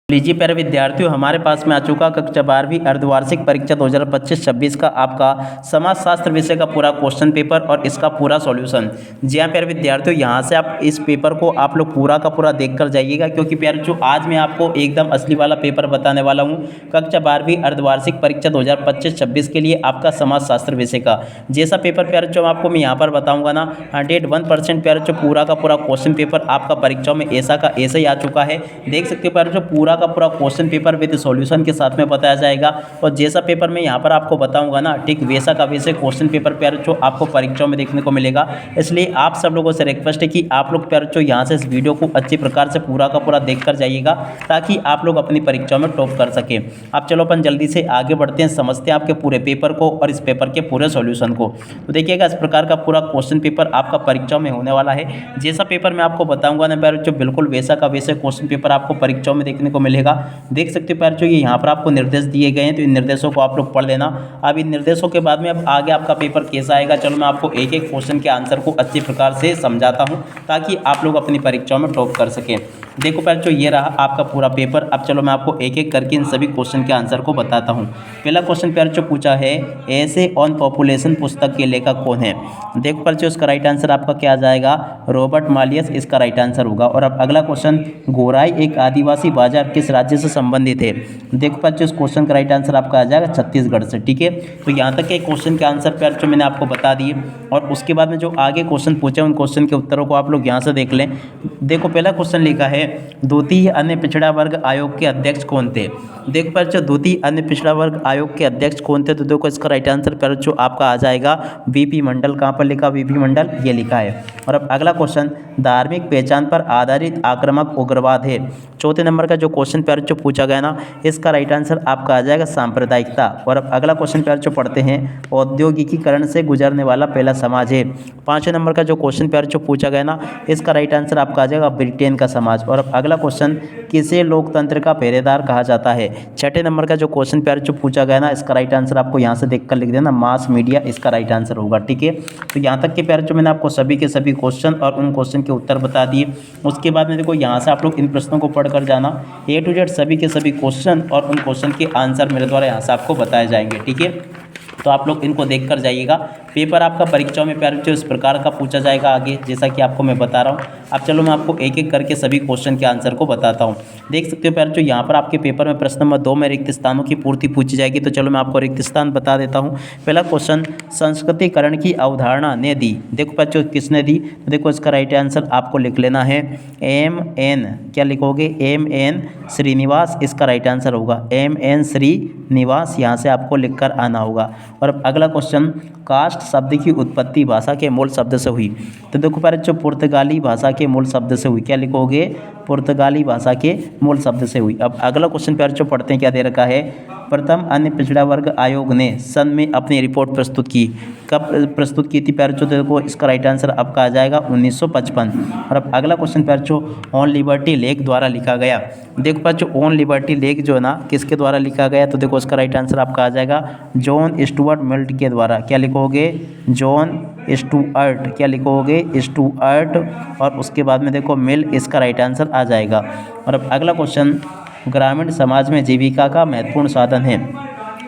लीजिए प्यारे विद्यार्थियों, हमारे पास में आ चुका कक्षा 12वीं अर्धवार्षिक परीक्षा 2025-26 का आपका समाजशास्त्र विषय का पूरा क्वेश्चन पेपर और इसका पूरा सॉल्यूशन। जी हाँ प्यारे विद्यार्थियों, यहाँ से आप इस पेपर को आप लोग पूरा का पूरा देख कर जाइएगा, क्योंकि प्यारे जो आज मैं आपको एकदम असली वाला पेपर बताने वाला हूँ कक्षा 12वीं अर्धवार्षिक परीक्षा 2025-26 के लिए आपका समाजशास्त्र विषय का जैसा पेपर प्यारे जो आपको मैं यहाँ पर बताऊँगा ना 101% प्यारे जो पूरा का पूरा क्वेश्चन पेपर आपका परीक्षाओं में ऐसा का ऐसा ही आ चुका है। देख सकते हो प्यारे जो पूरा का पूरा क्वेश्चन पेपर विद सॉल्यूशन के साथ में बताया जाएगा, और जैसा पेपर मैं यहाँ पर आपको बताऊंगा ना ठीक वैसा का वैसे क्वेश्चन पेपर प्यारे जो आपको परीक्षाओं में देखने को मिलेगा। इसलिए आप सब लोगों से रिक्वेस्ट है कि आप लोग प्यारे जो यहाँ से इस वीडियो को अच्छी प्रकार से पूरा का पूरा देख कर जाइएगा, ताकि आप लोग अपनी परीक्षाओं में टॉप कर सकें। अब चलो अपन जल्दी से आगे बढ़ते हैं, समझते हैं आपके पूरे पेपर को और इस पेपर के पूरे सॉल्यूशन को। तो देखिएगा इस प्रकार का पूरा क्वेश्चन पेपर आपका परीक्षाओं में होने वाला है। जैसा पेपर मैं आपको बताऊंगा ना प्यारे जो बिल्कुल वैसा का वैसे क्वेश्चन पेपर आपको परीक्षाओं में देखने को मिलेगा। देख सकते हो प्यारे जो ये यहाँ पर आपको निर्देश दिए गए हैं, तो इन निर्देशों को आप लोग पढ़ लेना। अब इन निर्देशों के बाद में अब आगे आपका पेपर कैसा आएगा, चलो मैं आपको एक एक क्वेश्चन के आंसर को अच्छी प्रकार से समझाता हूँ, ताकि आप लोग अपनी परीक्षाओं में टॉप कर सकें। देखो प्यारे जो ये रहा आपका पूरा पेपर। अब चलो मैं आपको एक एक करके इन सभी क्वेश्चन के आंसर को बताता हूँ। पहला क्वेश्चन प्यारे जो पूछा है, ऐसे ऑन पॉपुलेशन पुस्तक के लेखक कौन है। देखो प्यारे जो इसका राइट आंसर आपका क्या आ जाएगा, रॉबर्ट मालियस इसका राइट आंसर होगा। और अब अगला क्वेश्चन, गोराई एक आदिवासी बाजार किस राज्य से संबंधित है। देखो प्यारे जो इस क्वेश्चन का राइट आंसर आपका आ जाएगा छत्तीसगढ़ से। ठीक है, तो यहाँ तक के क्वेश्चन के आंसर प्यारे जो मैंने आपको बता दिए, और उसके बाद में जो आगे क्वेश्चन पूछे उन क्वेश्चन के उत्तरों को आप लोग यहाँ से देख लें। देखो पहला क्वेश्चन लिखा है, द्वितीय अन्य पिछड़ा वर्ग आयोग के अध्यक्ष कौन थे। देखो प्यारे जो द्वितीय अन्य पिछड़ा वर्ग आयोग के अध्यक्ष कौन थे, तो देखो इसका राइट आंसर प्यारे जो आपका आ जाएगा वीपी मंडल। कहाँ पर लिखा, वीपी मंडल ये लिखा है। और अब अगला क्वेश्चन, धार्मिक पहचान पर आधारित आक्रामक उग्रवाद है। चौथे नंबर का जो क्वेश्चन प्यारे जो पूछा गया ना, इसका राइट आंसर आपका आ जाएगा सांप्रदायिकता। और अब अगला क्वेश्चन प्यारे जो पढ़ते हैं, औद्योगिकीकरण से गुजरने वाला पहला समाज है। पाँचवें नंबर का जो क्वेश्चन प्यारे जो पूछा गया ना, इसका राइट आंसर आपका आ जाएगा ब्रिटेन का समाज। और अब अगला क्वेश्चन, किसे लोकतंत्र का पहरेदार कहा जाता है। छठे नंबर का जो क्वेश्चन प्यारे जो पूछा गया ना, इसका राइट आंसर आपको यहाँ से देखकर लिख देना, मास मीडिया इसका राइट आंसर होगा। ठीक है, तो यहाँ तक के प्यारे जो मैंने आपको सभी के सभी क्वेश्चन और उन क्वेश्चन के उत्तर बता दिए। उसके बाद में देखो यहाँ से आप लोग इन प्रश्नों को पढ़कर जाना, A to Z सभी के सभी क्वेश्चन और उन क्वेश्चन के आंसर मेरे द्वारा यहाँ से आपको बताए जाएंगे। ठीक है, तो आप लोग इनको देख कर जाइएगा। पेपर आपका परीक्षाओं में प्यारे जो इस प्रकार का पूछा जाएगा आगे, जैसा कि आपको मैं बता रहा हूँ। अब चलो मैं आपको एक एक करके सभी क्वेश्चन के आंसर को बताता हूँ। देख सकते हो प्यारे जो यहाँ पर आपके पेपर में प्रश्न नंबर 2 में रिक्त स्थानों की पूर्ति पूछी जाएगी। तो चलो मैं आपको रिक्त स्थान बता देता हूँ। पहला क्वेश्चन, संस्कृतिकरण की अवधारणा ने दी। देखो प्यारे जो किसने दी, तो देखो इसका राइट आंसर आपको लिख लेना है MN, क्या लिखोगे, MN श्रीनिवास इसका राइट आंसर होगा। MN श्रीनिवास यहाँ से आपको लिख कर आना होगा। और अब अगला क्वेश्चन, कास्ट शब्द की उत्पत्ति भाषा के मूल शब्द से हुई। तो देखो प्यारे जो पुर्तगाली भाषा के मूल शब्द से हुई, क्या लिखोगे, पुर्तगाली भाषा के मूल शब्द से हुई। अब अगला क्वेश्चन प्यारे जो पढ़ते हैं, क्या दे रखा है, प्रथम अन्य पिछड़ा वर्ग आयोग ने सन में अपनी रिपोर्ट प्रस्तुत की। कब प्रस्तुत की थी प्यारे जो, देखो इसका राइट आंसर आपका आ जाएगा 1955। और अब अगला क्वेश्चन प्यारे जो ऑन लिबर्टी लेक द्वारा लिखा गया। देखो प्यारे जो ऑन लिबर्टी लेक जो है ना किसके द्वारा लिखा गया, तो देखो इसका राइट आंसर आपका आ जाएगा जॉन स्टुअर्ट मिल के द्वारा। क्या लिखोगे, जॉन स्टुअर्ट, क्या लिखोगे, स्टुअर्ट। और उसके बाद में देखो मिल इसका राइट आंसर आ जाएगा। और अब अगला क्वेश्चन, ग्रामीण समाज में जीविका का महत्वपूर्ण साधन है।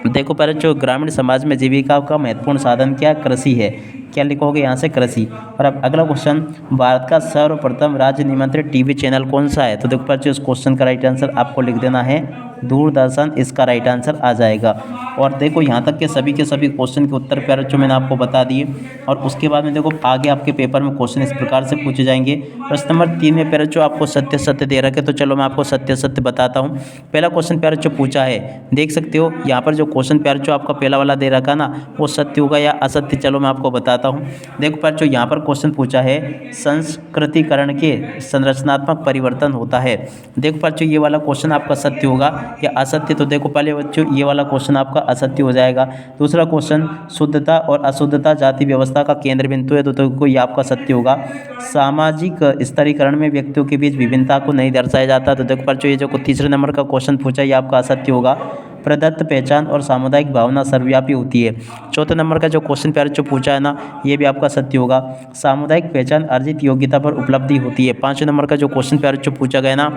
देखो पहले जो ग्रामीण समाज में जीविका का महत्वपूर्ण साधन क्या, कृषि है। क्या लिखोगे यहाँ से, कृषि। और अब अगला क्वेश्चन, भारत का सर्वप्रथम राज्य नियंत्रित टीवी चैनल कौन सा है। तो देखो पहले जो इस क्वेश्चन का राइट आंसर आपको लिख देना है दूरदर्शन इसका राइट आंसर आ जाएगा। और देखो यहाँ तक के सभी क्वेश्चन के उत्तर प्यारे जो मैंने आपको बता दिए। और उसके बाद में देखो आगे आपके पेपर में क्वेश्चन इस प्रकार से पूछे जाएंगे। प्रश्न नंबर 3 में प्यारे जो आपको सत्य सत्य दे रखे, तो चलो मैं आपको सत्य सत्य बताता हूँ। पहला क्वेश्चन प्यारे जो पूछा है, देख सकते हो यहाँ पर जो क्वेश्चन प्यारे जो आपका पहला वाला दे रखा ना, वो सत्य होगा या असत्य, चलो मैं आपको बताता हूँ। देखो प्यारे जो यहाँ पर क्वेश्चन पूछा है, संस्कृतिकरण के संरचनात्मक परिवर्तन होता है। देखो प्यारे जो ये वाला क्वेश्चन आपका सत्य होगा या असत्य, तो देखो पहले बच्चों ये वाला क्वेश्चन आपका असत्य हो जाएगा। दूसरा क्वेश्चन, शुद्धता और अशुद्धता जाति व्यवस्था का केंद्र बिंदु है, तो देखो ये आपका सत्य होगा। सामाजिक स्तरीकरण में व्यक्तियों के बीच विभिन्नता को नहीं दर्शाया जाता, तो देखो बच्चों ये जो तीसरे नंबर का क्वेश्चन पूछा ये आपका असत्य होगा। प्रदत्त पहचान और सामुदायिक भावना सर्वव्यापी होती है। चौथे नंबर का जो क्वेश्चन प्यारे जो पूछा है ना, ये भी आपका सत्य होगा। सामुदायिक पहचान अर्जित योग्यता पर उपलब्धि होती है। पाँचवें नंबर का जो क्वेश्चन प्यारे जो पूछा गया ना,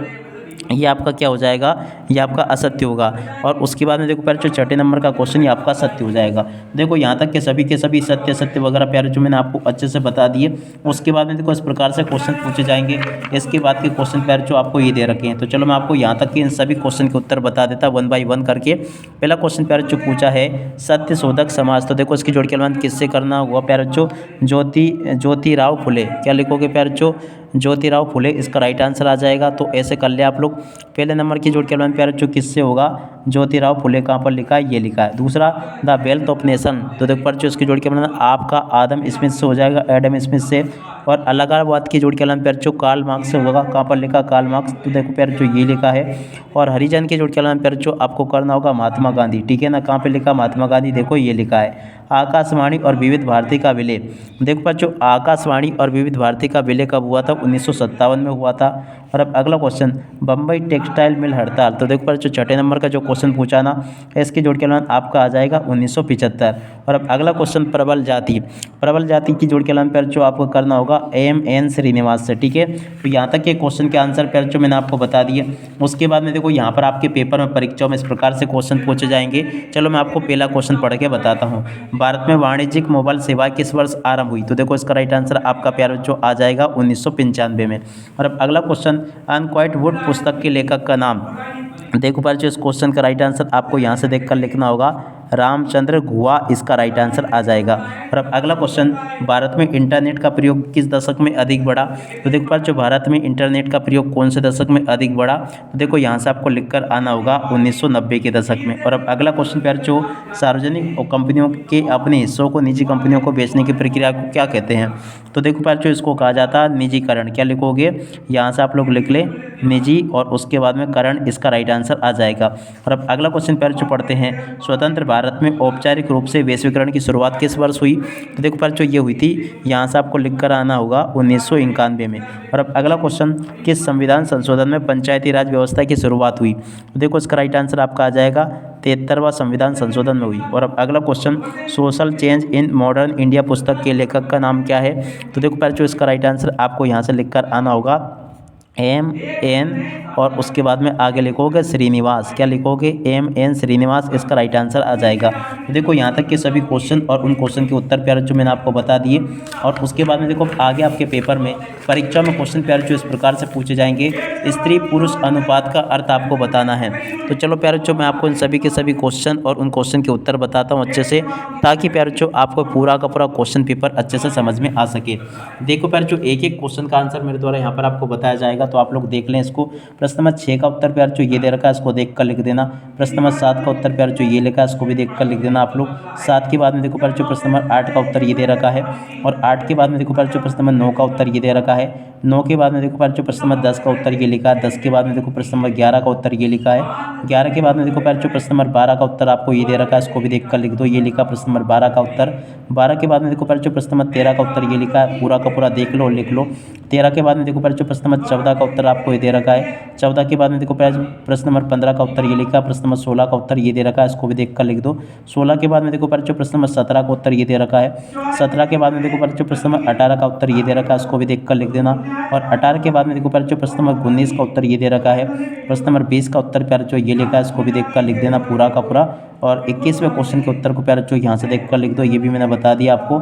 ये आपका क्या हो जाएगा, ये आपका असत्य होगा। और उसके बाद में देखो प्यारे जो छठे नंबर का क्वेश्चन ये आपका सत्य हो जाएगा। देखो यहाँ तक के सभी सत्य सत्य वगैरह प्यारे जो मैंने आपको अच्छे से बता दिए। उसके बाद में देखो इस प्रकार से क्वेश्चन पूछे जाएंगे। इसके बाद के क्वेश्चन प्यारे जो आपको ये दे रखे हैं, तो चलो मैं आपको यहाँ तक के इन सभी क्वेश्चन के उत्तर बता देता वन बाई वन करके। पहला क्वेश्चन प्यारे जो पूछा है सत्य शोधक समाज, तो देखो इसकी जोड़ के अनुबंध किससे करना हुआ प्यारे जो ज्योतिराव फुले, क्या लिखोगे प्यारे जो ज्योतिराव फुले, इसका राइट आंसर आ जाएगा। तो ऐसे कर ले आप लोग। पहले नंबर की जोड़ के अनुबंध प्यारे जो किससे होगा, ज्योतिराव फुले, कहाँ पर लिखा है, ये लिखा है। दूसरा द वेल्थ ऑफ नेशन, तो देखो पर जो इसकी जोड़ के अनुबंध आपका आदम स्मिथ से हो जाएगा, एडम स्मिथ से। और अलगाववाद की जोड़ के अनुबंध प्यारे जो कार्ल मार्क्स से होगा, कहाँ पर लिखा कार्ल मार्क्स, तो देखो प्यारे जो ये लिखा है। और हरिजन की जोड़ के अनुबंध प्यारे जो आपको करना होगा महात्मा गांधी, ठीक है ना, कहाँ पर लिखा महात्मा गांधी, देखो ये लिखा है। आकाशवाणी और विविध भारती का विलय, देखो पर जो आकाशवाणी और विविध भारती का विलय कब हुआ था, 1957 में हुआ था। और अब अगला क्वेश्चन बम्बई टेक्सटाइल मिल हड़ताल, तो देखो पर जो छठे नंबर का जो क्वेश्चन पूछा ना, इसके जोड़ के अनुबंध आपका आ जाएगा 1975। और अब अगला क्वेश्चन प्रबल जाति की जोड़ के अनुबंध पर जो आपको करना होगा M.N. श्रीनिवास से, ठीक है। तो यहाँ तक के क्वेश्चन के आंसर पर जो मैंने आपको बता दिए। उसके बाद में देखो यहाँ पर आपके पेपर में परीक्षाओं में इस प्रकार से क्वेश्चन पूछे जाएंगे। चलो मैं आपको पहला क्वेश्चन पढ़ के बताता हूँ। भारत में वाणिज्यिक मोबाइल सेवा किस वर्ष आरंभ हुई, तो देखो इसका राइट आंसर आपका प्यारा जो आ जाएगा 1995 में। और अब अगला क्वेश्चन अनक्वाइट वुड पुस्तक के लेखक का नाम, देखो पर जो इस क्वेश्चन का राइट आंसर आपको यहाँ से देखकर लिखना होगा रामचंद्र गुहा, इसका राइट आंसर आ जाएगा। और अब अगला क्वेश्चन भारत में इंटरनेट का प्रयोग किस दशक में अधिक बढ़ा, तो देखो पर जो भारत में इंटरनेट का प्रयोग कौन से दशक में अधिक बढ़ा, तो देखो यहाँ से आपको लिखकर आना होगा 1990 के दशक में। और अब अगला क्वेश्चन प्यार जो सार्वजनिक कंपनियों के अपने हिस्सों को निजी कंपनियों को बेचने की प्रक्रिया को क्या कहते हैं, तो देखो प्यार जो इसको कहा जाता है निजीकरण, क्या लिखोगे, यहाँ से आप लोग लिख ले निजी और उसके बाद में करण, इसका राइट आंसर आ जाएगा। और अब अगला क्वेश्चन प्यार जो पढ़ते हैं स्वतंत्र भारत में औपचारिक रूप से वैश्वीकरण की शुरुआत किस वर्ष हुई, तो देखो पर जो ये हुई थी, यहाँ से आपको लिख कर आना होगा 1991 में। और अब अगला क्वेश्चन किस संविधान संशोधन में पंचायती राज व्यवस्था की शुरुआत हुई, तो देखो इसका राइट आंसर आपका आ जाएगा 73वां संविधान संशोधन में हुई। और अब अगला question social change in modern India पुस्तक के लेखक का नाम क्या है, तो देखो पर जो इसका राइट आंसर आपको यहाँ से लिख कर आना होगा M.N. और उसके बाद में आगे लिखोगे श्रीनिवास, क्या लिखोगे M.N. श्रीनिवास, इसका राइट आंसर आ जाएगा। तो देखो यहाँ तक के सभी क्वेश्चन और उन क्वेश्चन के उत्तर प्यारे जो मैंने आपको बता दिए। और उसके बाद में देखो आगे आपके पेपर में परीक्षा में क्वेश्चन प्यारे जो इस प्रकार से पूछे जाएंगे, स्त्री पुरुष अनुपात का अर्थ आपको बताना है। तो चलो प्यारे जो मैं आपको इन सभी के सभी क्वेश्चन और उन क्वेश्चन के उत्तर बताता हूँ अच्छे से, ताकि प्यारे जो आपको पूरा का पूरा क्वेश्चन पेपर अच्छे से समझ में आ सके। देखो प्यारे जो एक एक क्वेश्चन का आंसर मेरे द्वारा यहाँ पर आपको बताया जाएगा, तो आप लोग देख लें इसको। प्रश्न नंबर 6 का उत्तर प्यार जो ये दे रखा है, इसको देख कर लिख देना। प्रश्न नंबर 7 का उत्तर प्यार जो ये लिखा है, इसको भी देख कर लिख देना आप लोग। 7 के बाद में देखो प्यार जो प्रश्न नंबर 8 का उत्तर ये दे रखा है, और 8 के बाद में देखो प्यार जो प्रश्न नंबर 9 का उत्तर ये दे रखा है। 9 के बाद में देखो प्यार जो प्रश्न नंबर 10 का उत्तर ये लिखा है। 10 के बाद में देखो प्रश्न नंबर 11 का उत्तर ये लिखा है। 11 के बाद में देखो प्यार जो प्रश्न नंबर 12 का उत्तर आपको ये दे रखा है, इसको भी देख कर लिख दो, ये लिखा प्रश्न नंबर 12 का उत्तर। 12 के बाद में देखो प्यार जो प्रश्न नंबर 13 का उत्तर ये लिखा है, पूरा का पूरा देख लो और लिख लो। 13 के बाद में देखो प्यार जो प्रश्न नंबर 14 का उत्तर आपको ये दे रखा है। 14 के बाद में देखो प्रश्न नंबर 15 का उत्तर ये लिखा है। प्रश्न नंबर 16 का उत्तर ये दे रखा है, इसको भी देख कर लिख दो। 16 के बाद में देखो जो प्रश्न नंबर 17 का उत्तर ये दे रखा है। 17 के बाद में देखो जो प्रश्न नंबर 18 का उत्तर ये दे रखा है, इसको भी देख कर लिख देना। और 18 के बाद में देखो जो प्रश्न नंबर 19 का उत्तर ये दे रखा है। प्रश्न नंबर 20 का उत्तर प्यार जो ये लिखा है, इसको भी देख कर लिख देना पूरा का पूरा। और 21वें क्वेश्चन के उत्तर को प्यार जो यहाँ से देख कर लिख दो, ये भी मैंने बता दिया आपको।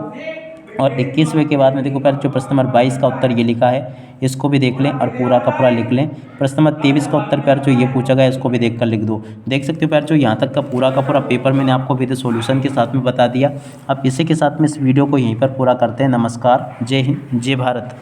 और 21वें के बाद में देखो प्यार जो प्रश्न नंबर 22 का उत्तर ये लिखा है, इसको भी देख लें और पूरा का पूरा लिख लें। प्रश्न नंबर 23 का उत्तर प्यार जो ये पूछा गया, इसको भी देख कर लिख दो। देख सकते हो प्यार जो यहाँ तक का पूरा पेपर मैंने आपको विद सॉल्यूशन के साथ में बता दिया। अब इसी के साथ में इस वीडियो को यहीं पर पूरा करते हैं। नमस्कार, जय हिंद, जय भारत।